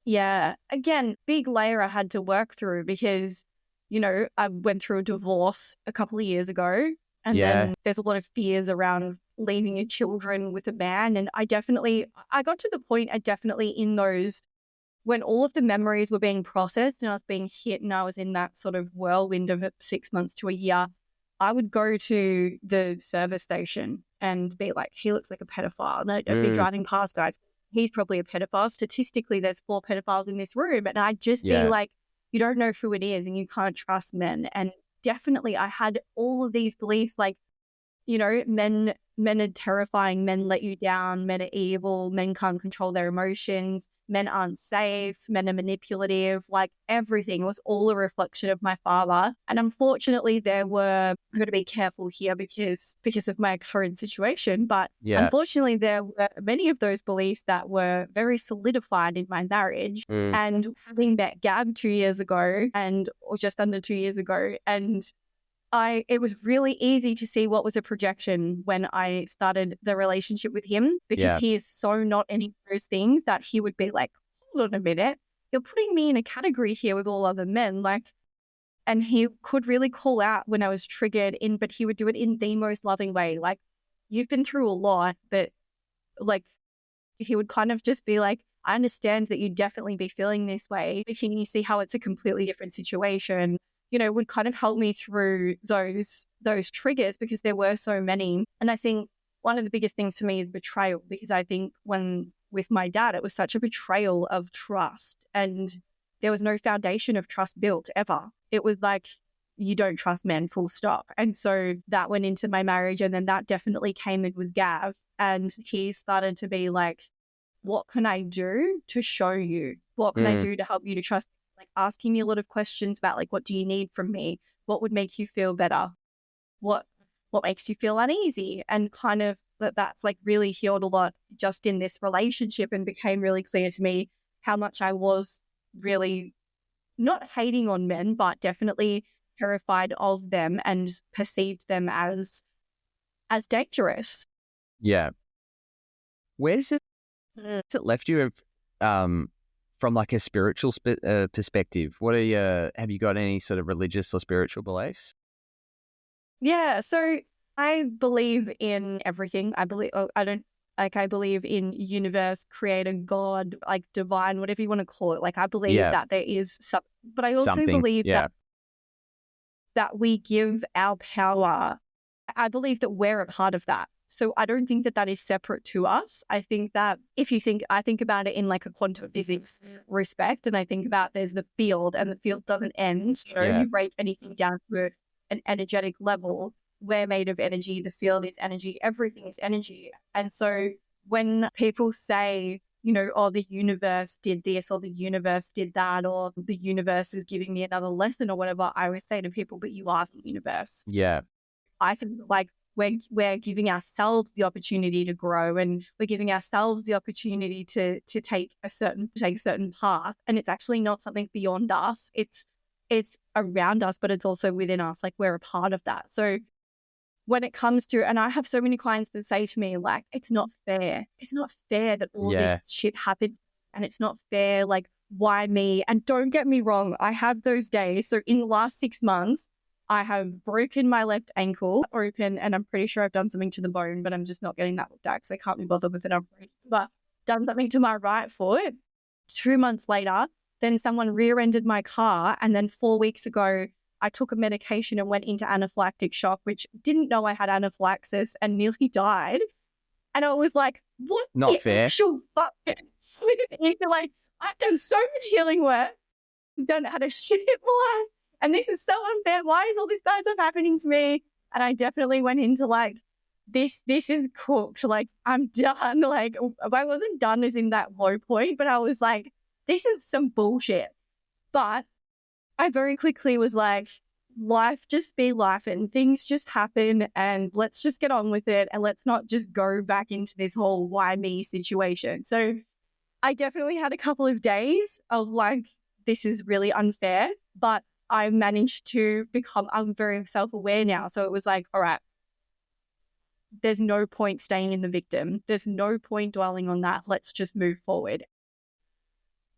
Yeah. Again, big layer I had to work through because, I went through a divorce a couple of years ago, and then there's a lot of fears around leaving your children with a man. And I got to the point, in those, when all of the memories were being processed and I was being hit and I was in that sort of whirlwind of 6 months to a year, I would go to the service station and be like, he looks like a pedophile. And I'd be driving past guys. He's probably a pedophile. Statistically, there's 4 pedophiles in this room. And I'd just be like, you don't know who it is and you can't trust men. And definitely I had all of these beliefs like, men are terrifying, men let you down, men are evil, men can't control their emotions, men aren't safe, men are manipulative, like everything was all a reflection of my father. And unfortunately I'm going to be careful here because of my current situation, but unfortunately there were many of those beliefs that were very solidified in my marriage. And having met Gab 2 years ago or just under 2 years ago, and it was really easy to see what was a projection when I started the relationship with him, because he is so not any of those things that he would be like, hold on a minute, you're putting me in a category here with all other men. Like, and he could really call out when I was triggered but he would do it in the most loving way. Like, you've been through a lot, but like, he would kind of just be like, I understand that you'd definitely be feeling this way. Can you see how it's a completely different situation? Would kind of help me through those triggers, because there were so many. And I think one of the biggest things for me is betrayal, because I think with my dad, it was such a betrayal of trust, and there was no foundation of trust built ever. It was like, you don't trust men, full stop. And so that went into my marriage, and then that definitely came in with Gav, and he started to be like, what can I do to show you? What can I do to help you to trust? Like asking me a lot of questions about like, what do you need from me? What would make you feel better? What makes you feel uneasy? And kind of that's like really healed a lot just in this relationship, and became really clear to me how much I was really not hating on men, but definitely terrified of them and perceived them as dangerous. Yeah. Where's it left you? from like a spiritual perspective? What are your, have you got any sort of religious or spiritual beliefs? Yeah, so I believe in everything. I believe, I believe in universe, creator, God, like divine, whatever you want to call it. Like I believe Yeah. that there is something, but I also Something. believe Yeah. that we give our power. I believe that we're a part of that. So I don't think that that is separate to us. I think that I think about it in like a quantum physics respect, and I think about there's the field, and the field doesn't end. Yeah. You break anything down to an energetic level. We're made of energy. The field is energy. Everything is energy. And so when people say, oh, the universe did this or the universe did that or the universe is giving me another lesson or whatever, I always say to people, but you are the universe. Yeah. I think like we're giving ourselves the opportunity to grow, and we're giving ourselves the opportunity to take a certain path. And it's actually not something beyond us. It's around us, but it's also within us. Like we're a part of that. So when it comes to, and I have so many clients that say to me, like, it's not fair. It's not fair that all this shit happened. And it's not fair. Like, why me? And don't get me wrong, I have those days. So in the last 6 months, I have broken my left ankle open, and I'm pretty sure I've done something to the bone, but I'm just not getting that looked at because I can't be bothered with it. But done something to my right foot. 2 months later, then someone rear-ended my car. And then 4 weeks ago, I took a medication and went into anaphylactic shock, which didn't know I had anaphylaxis and nearly died. And I was like, what? Not fair. Actual fuck? Like, I've done so much healing work. I've had a shit life. And this is so unfair. Why is all this bad stuff happening to me? And I definitely went into like, this is cooked. Like, I'm done. Like, I wasn't done as in that low point, but I was like, this is some bullshit. But I very quickly was like, life just be life and things just happen, and let's just get on with it, and let's not just go back into this whole why me situation. So I definitely had a couple of days of like, this is really unfair, but I managed to I'm very self-aware now. So it was like, all right, there's no point staying in the victim. There's no point dwelling on that. Let's just move forward.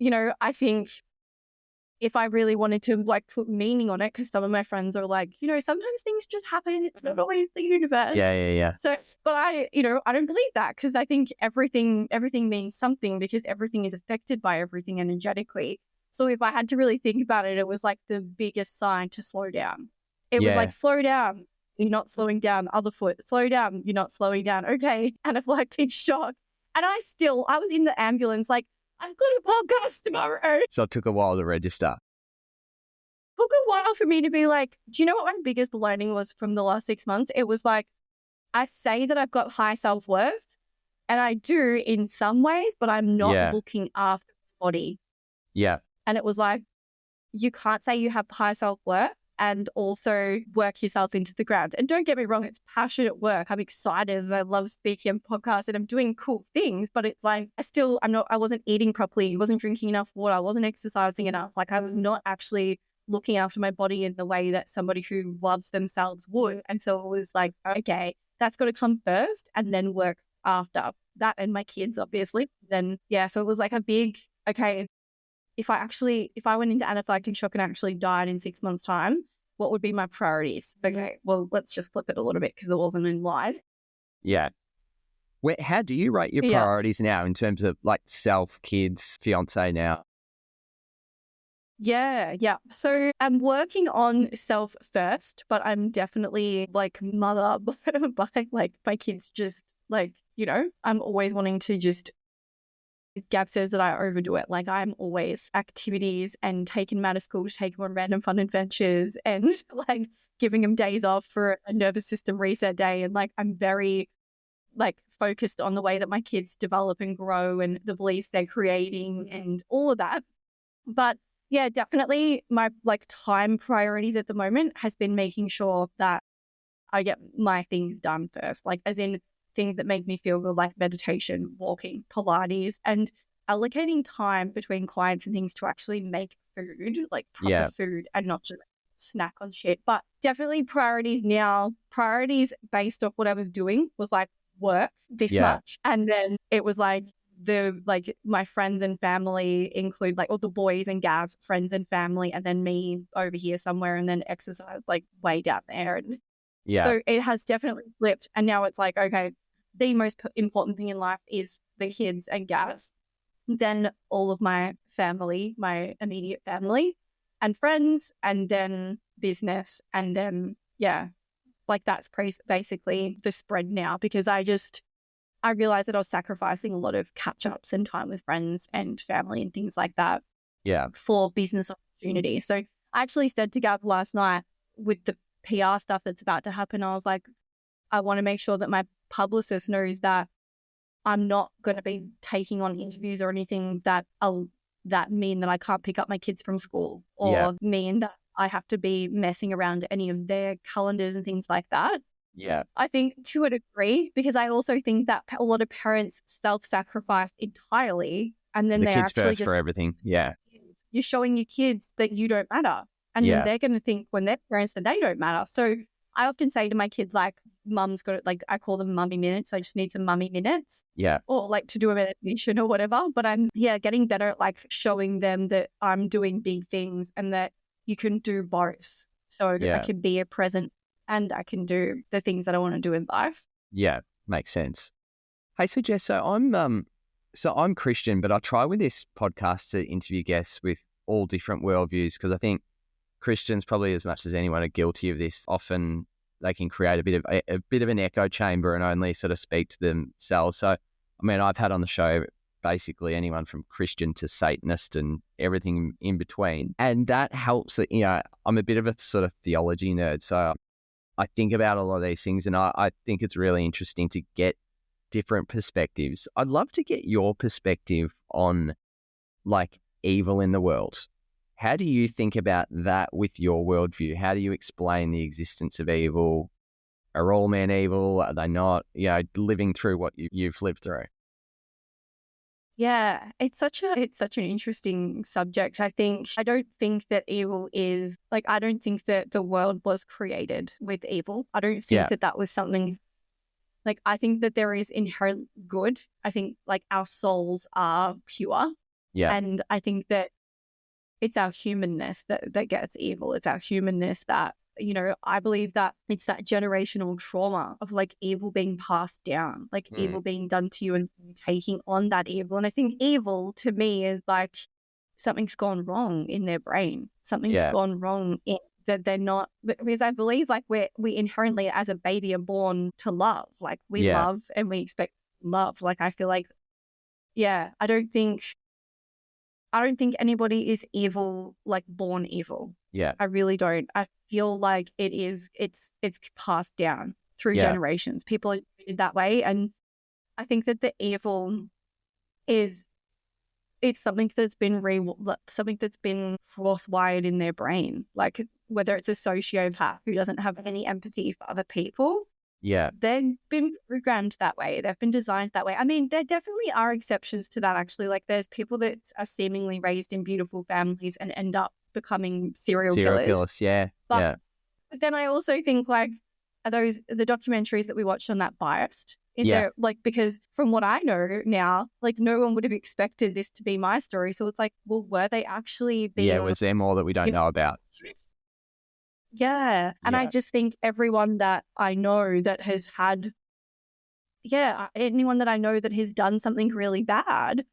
I think if I really wanted to like put meaning on it, because some of my friends are like, sometimes things just happen. It's not always the universe. Yeah. So, but I don't believe that, because I think everything means something, because everything is affected by everything energetically. So if I had to really think about it, it was like the biggest sign to slow down. It was like, slow down. You're not slowing down. Other foot, slow down. You're not slowing down. Okay. Anaphylactic shock. And I was in the ambulance like, I've got a podcast tomorrow. So it took a while to register. Took a while for me to be like, do you know what my biggest learning was from the last 6 months? It was like, I say that I've got high self-worth, and I do in some ways, but I'm not looking after my body. Yeah. And it was like, you can't say you have high self-worth and also work yourself into the ground. And don't get me wrong, it's passionate work. I'm excited and I love speaking on podcasts and I'm doing cool things, but it's like, I wasn't eating properly, wasn't drinking enough water, I wasn't exercising enough. Like I was not actually looking after my body in the way that somebody who loves themselves would. And so it was like, okay, that's got to come first and then work after that, and my kids, obviously. Then, so it was like a big, okay, if I went into anaphylactic shock and actually died in 6 months' time, what would be my priorities? Okay, well, let's just flip it a little bit because it wasn't in line. Yeah. How do you rate your priorities now in terms of like self, kids, fiance now? Yeah. So I'm working on self first, but I'm definitely like mother by like my kids just like, I'm always wanting to just, Gab says that I overdo it. Like I'm always activities and taking them out of school to take them on random fun adventures and like giving them days off for a nervous system reset day. And like, I'm very like focused on the way that my kids develop and grow and the beliefs they're creating and all of that. But yeah, definitely my like time priorities at the moment has been making sure that I get my things done first, like as in things that make me feel good, like meditation, walking, Pilates, and allocating time between clients and things to actually make food, like proper food and not just snack on shit. But definitely priorities based off what I was doing was like work this much. And then it was like my friends and family include like all the boys and Gav friends and family, and then me over here somewhere, and then exercise like way down there. And so it has definitely flipped. And now it's like, okay, the most important thing in life is the kids and Gav, then all of my family, my immediate family and friends, and then business. And then, like that's basically the spread now, because I realized that I was sacrificing a lot of catch-ups and time with friends and family and things like that for business opportunities. So I actually said to Gav last night with the PR stuff that's about to happen, I was like, I want to make sure that my publicist knows that I'm not going to be taking on interviews or anything that mean that I can't pick up my kids from school, or mean that I have to be messing around any of their calendars and things like that. Yeah. I think to a degree, because I also think that a lot of parents self-sacrifice entirely, and then The they're kids actually first just for everything. Yeah. You're showing your kids that you don't matter. And then they're going to think when they're parents that they don't matter. So I often say to my kids, like, mum's got, like, I call them mummy minutes. I just need some mummy minutes. Yeah. Or like to do a meditation or whatever. But I'm, getting better at like showing them that I'm doing big things and that you can do both. So I can be a present and I can do the things that I want to do in life. Yeah. Makes sense. Hey, so Jess, so I'm Christian, but I try with this podcast to interview guests with all different worldviews, because I think Christians, probably as much as anyone, are guilty of this. Often they can create a bit of an echo chamber and only sort of speak to themselves. So, I mean, I've had on the show basically anyone from Christian to Satanist and everything in between. And that helps. I'm a bit of a sort of theology nerd. So I think about a lot of these things, and I think it's really interesting to get different perspectives. I'd love to get your perspective on like evil in the world. How do you think about that with your worldview? How do you explain the existence of evil? Are all men evil? Are they not? Living through what you've lived through. Yeah, it's such an interesting subject. I don't think that evil is like, I don't think that the world was created with evil. I don't think that was something like, I think that there is inherent good. I think like our souls are pure. Yeah. And I think that it's our humanness that gets evil. It's our humanness that, I believe that it's that generational trauma of like evil being passed down, like evil being done to you and taking on that evil. And I think evil to me is like something's gone wrong in their brain. Something's gone wrong in that they're not, because I believe like we inherently as a baby are born to love. Like we love and we expect love. Like I feel like, I don't think anybody is evil, like born evil. Yeah. I really don't. I feel like it's passed down through generations. People are treated that way. And I think that the evil it's something that's been cross-wired in their brain. Like whether it's a sociopath who doesn't have any empathy for other people. Yeah. They've been programmed that way. They've been designed that way. I mean, there definitely are exceptions to that, actually. Like there's people that are seemingly raised in beautiful families and end up becoming serial killers. Yeah. But then I also think like, are the documentaries that we watched on that biased? There, like, because from what I know now, like no one would have expected this to be my story. So it's like, well, were they actually being... Yeah, was there more that we don't know about? Yeah. And I just think everyone that I know that has had, anyone that I know that has done something really bad,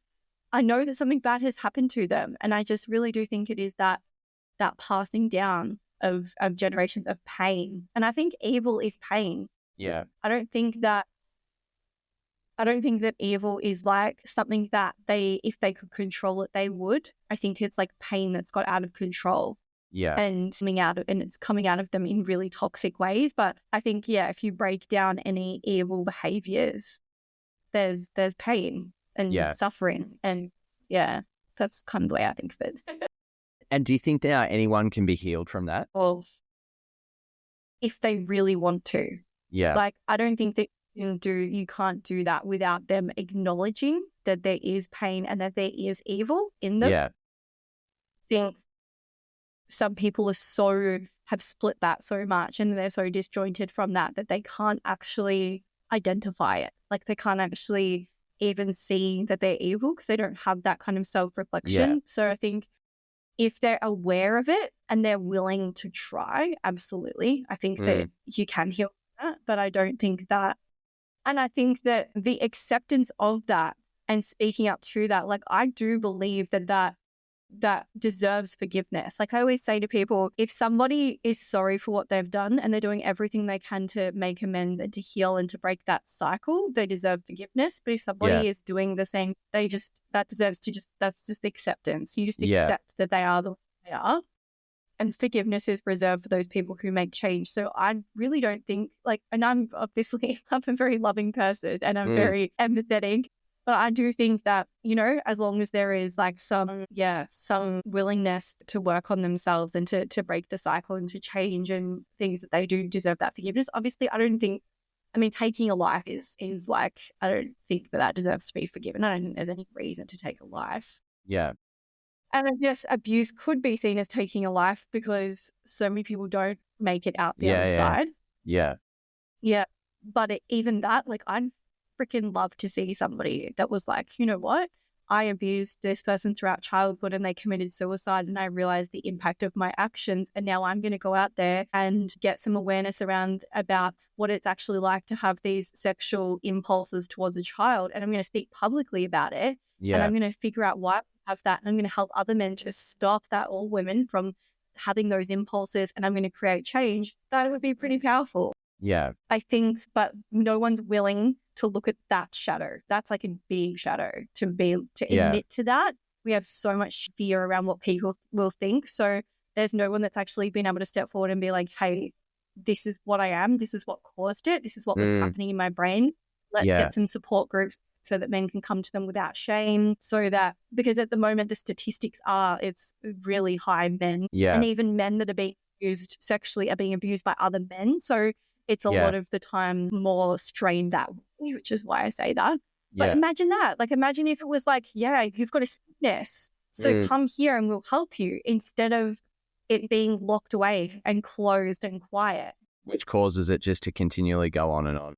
I know that something bad has happened to them. And I just really do think it is that passing down of generations of pain. And I think evil is pain. Yeah. I don't think that evil is like something that if they could control it, they would. I think it's like pain that's got out of control. Yeah. And it's coming out of them in really toxic ways. But I think, if you break down any evil behaviors, there's pain and suffering. And that's kind of the way I think of it. And do you think now anyone can be healed from that? Or if they really want to. Yeah. Like, I don't think that you can't do that without them acknowledging that there is pain and that there is evil in them. Yeah. I think some people have split that so much and they're so disjointed from that they can't actually identify it. Like they can't actually even see that they're evil because they don't have that kind of self-reflection. So I think if they're aware of it and they're willing to try, absolutely, I think that you can heal that. But I don't think that, and I think that the acceptance of that and speaking up to that, like I do believe that deserves forgiveness. Like I always say to people, if somebody is sorry for what they've done and they're doing everything they can to make amends and to heal and to break that cycle, they deserve forgiveness. But if somebody is doing the same, that's just acceptance. You just accept that they are the way they are. And forgiveness is reserved for those people who make change. So I really don't think and I'm a very loving person and I'm very empathetic. But I do think that, as long as there is some willingness to work on themselves and to break the cycle and to change and things, that they do deserve that forgiveness. Obviously, taking a life is I don't think that deserves to be forgiven. I don't think there's any reason to take a life. Yeah. And I guess abuse could be seen as taking a life because so many people don't make it out the other side. Yeah. Yeah. But even that, I'd freaking love to see somebody that was like, you know what? I abused this person throughout childhood and they committed suicide and I realized the impact of my actions. And now I'm going to go out there and get some awareness about what it's actually like to have these sexual impulses towards a child. And I'm going to speak publicly about it. Yeah. And I'm going to figure out why I have that. And I'm going to help other men to stop that, or women, from having those impulses. And I'm going to create change. That would be pretty powerful. Yeah. I think, but no one's willing to look at that shadow. That's like a big shadow to admit to that. We have so much fear around what people will think. So there's no one that's actually been able to step forward and be like, hey, this is what I am. This is what caused it. This is what was happening in my brain. Let's get some support groups so that men can come to them without shame. Because at the moment, the statistics it's really high men. Yeah. And even men that are being abused sexually are being abused by other men. So it's a lot of the time more strained that way, which is why I say that. But imagine that. Imagine if it was you've got a sickness, so come here and we'll help you, instead of it being locked away and closed and quiet. Which causes it just to continually go on and on.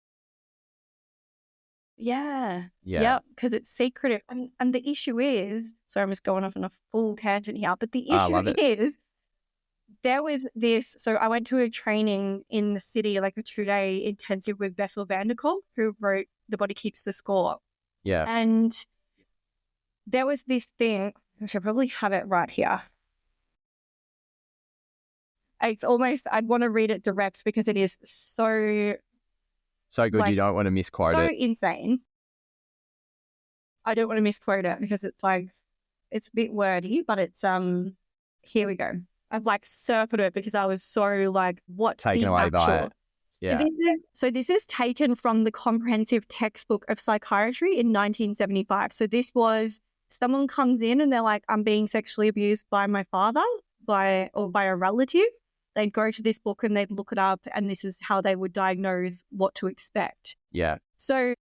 Yeah. Yep, because it's secretive. And the issue is, so I'm just going off on a full tangent here, but the issue is, there was this, so I went to a training in the city, like a 2-day intensive with Bessel van der Kolk, who wrote The Body Keeps the Score. Yeah. And there was this thing, I should probably have it right here. It's almost, I'd want to read it direct because it is so good, you don't want to misquote it. So insane. I don't want to misquote it because it's it's a bit wordy, but it's, here we go. I've circled it because I was so what taken the away actual... by it. Yeah. So this is taken from the comprehensive textbook of psychiatry in 1975. So this was, someone comes in and they're like, I'm being sexually abused by my father, by a relative. They'd go to this book and they'd look it up, and this is how they would diagnose what to expect. Yeah. So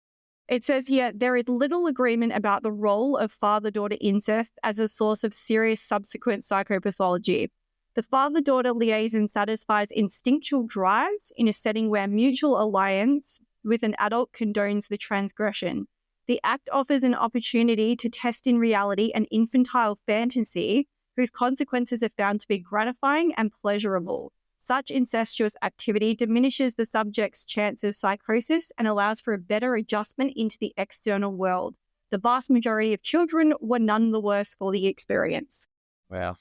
it says here, there is little agreement about the role of father-daughter incest as a source of serious subsequent psychopathology. The father-daughter liaison satisfies instinctual drives in a setting where mutual alliance with an adult condones the transgression. The act offers an opportunity to test in reality an infantile fantasy whose consequences are found to be gratifying and pleasurable. Such incestuous activity diminishes the subject's chance of psychosis and allows for a better adjustment into the external world. The vast majority of children were none the worse for the experience. Wow.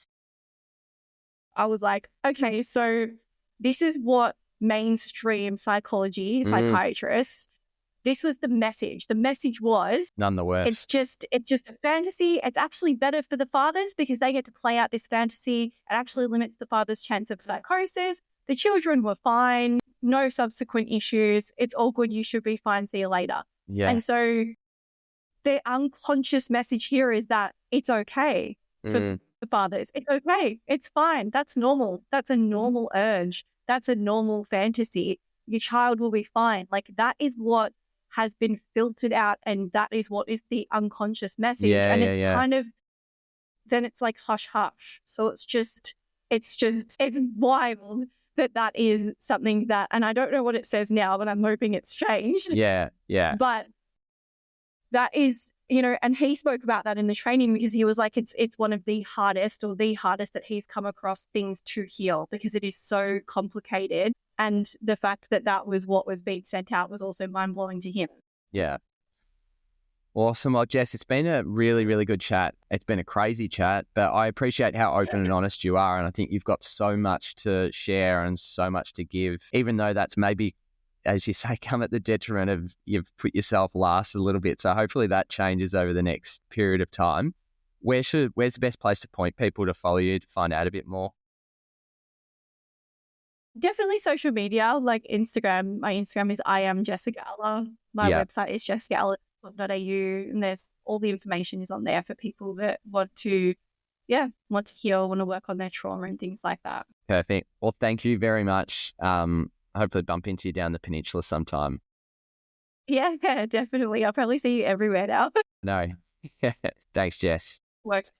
I was like, okay, so this is what mainstream psychology, psychiatrists, this was the message. The message was, none the worse. It's just a fantasy. It's actually better for the fathers because they get to play out this fantasy. It actually limits the father's chance of psychosis. The children were fine. No subsequent issues. It's all good. You should be fine. See you later. Yeah. And so the unconscious message here is that it's okay for the fathers. It's okay. It's fine. That's normal. That's a normal urge. That's a normal fantasy. Your child will be fine. Like, that is what has been filtered out, and that is what is the unconscious message. It's kind of, then it's like hush hush. So it's wild that is something that, and I don't know what it says now, but I'm hoping it's changed. Yeah. But that is, and he spoke about that in the training, because he was like, it's one of the hardest that he's come across things to heal, because it is so complicated. And the fact that that was what was being sent out was also mind blowing to him. Yeah. Awesome. Well, Jess, it's been a really, really good chat. It's been a crazy chat, but I appreciate how open and honest you are. And I think you've got so much to share and so much to give, even though that's maybe, as you say, come at the detriment of you've put yourself last a little bit. So hopefully that changes over the next period of time. Where's the best place to point people to follow you to find out a bit more? Definitely social media, like Instagram. My Instagram is I am Jessica Alla. My website is jessicalla.au, and there's all the information is on there for people that want to heal, want to work on their trauma and things like that. Perfect. Well, thank you very much. Hopefully bump into you down the peninsula sometime. Yeah, definitely. I'll probably see you everywhere now. No. Thanks, Jess. Works.